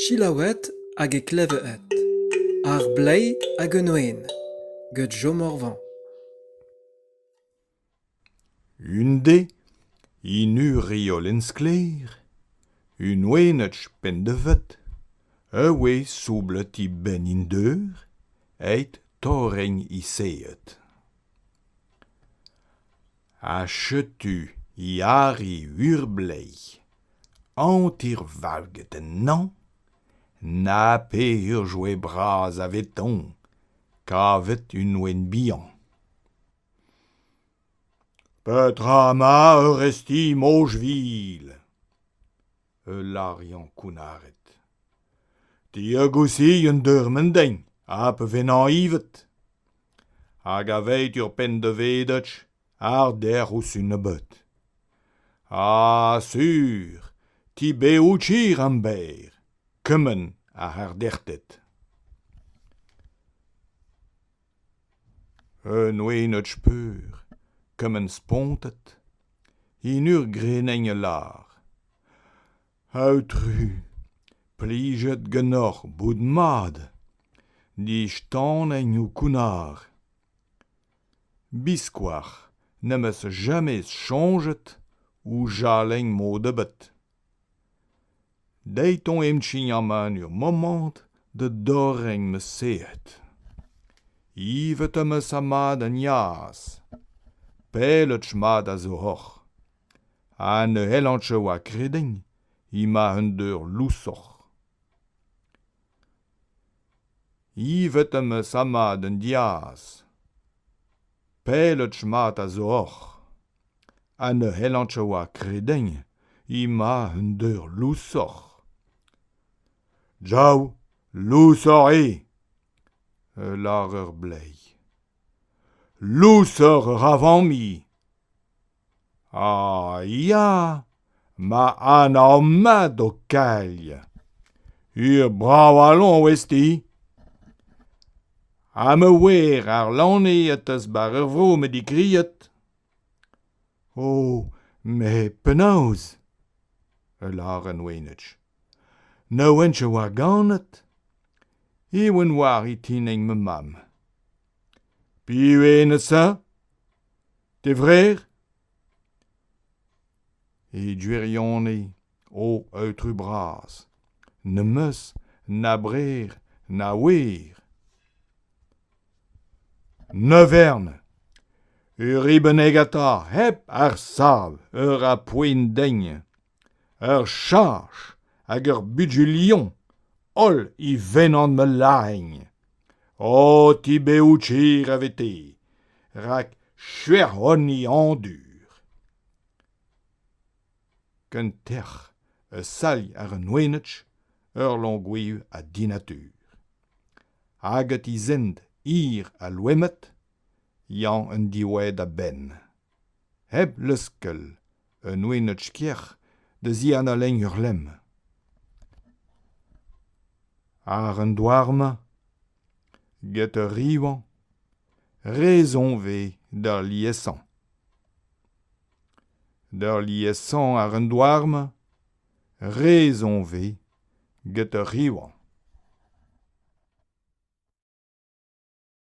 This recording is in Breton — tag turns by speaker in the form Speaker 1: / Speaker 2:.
Speaker 1: Chilawet hag e kleveet. Ar blei hag un oen. Gant Jo Morvan.
Speaker 2: Un dé, in ur riol enskler, un oenetch pendevet, we soublet I ben in deur, eit toreng I seet. A chetu I ari ur blei, antir valget en nan, na pe ur joe braz aveton, kavet un oen bihan. Petra ma ur esti mojvil, larian kounaret. Ti a goussi un deurmendein, a pe venan ivet. Hag a veit ur pen de vedetch, ar der ous un ebet. Sur, ti be ouchir am ber, kemmen a har dertet. Un oenetch peur, kemmen spontet, in ur grenenje lar. Outru, plijet genor boud mad, di stan en ou kounar. Biskoar, nemes jamais changet, ou jaleng mod ebet. Deiton emchignamman ur moment de doreng me seet. Ivet emes amad en yas, pelet chmad a zo hoc'h. An helantche oa kredeng, ima un deur lousoc'h. Ivet emes amad en diaz, pelet chmad a zo hoc'h. An helantche oa kredeng, ima un deur lousoc'h. Jau, lousoc'h e, lar ur blei. Lousoc'h ur avan mi. Ya, ma ana mat o kalj. Ur brav alon westi. A me wer ar laneet eus bar ur vro me di kriet. Me penaos, lar en oenetch. Ne oentche oa ganet. Ewen war I tineng me mam. Pive neuze? Te vrer? E dwerionne outru braz. Nemeus, na brer, na wer. Neverne. Ur ibenegata hep ar sav, ur a poen deigne. Ur charch hag ur budjulion, ol I venan me laeng. Ti be ouchir avete, rak chuer honni andur. Kenterch, sal ar un oenetch, ur longouiu a dinatur. Haget I zend ir a loemet, yan un dioued a ben. Heb leuskel, un oenetch kiech, de zi an aleng ur lem. Ar un douarma, get ur riwan, rezon ve d'ar liesan. D'ar liesan ar un douarma, rezon ve get ur riwan.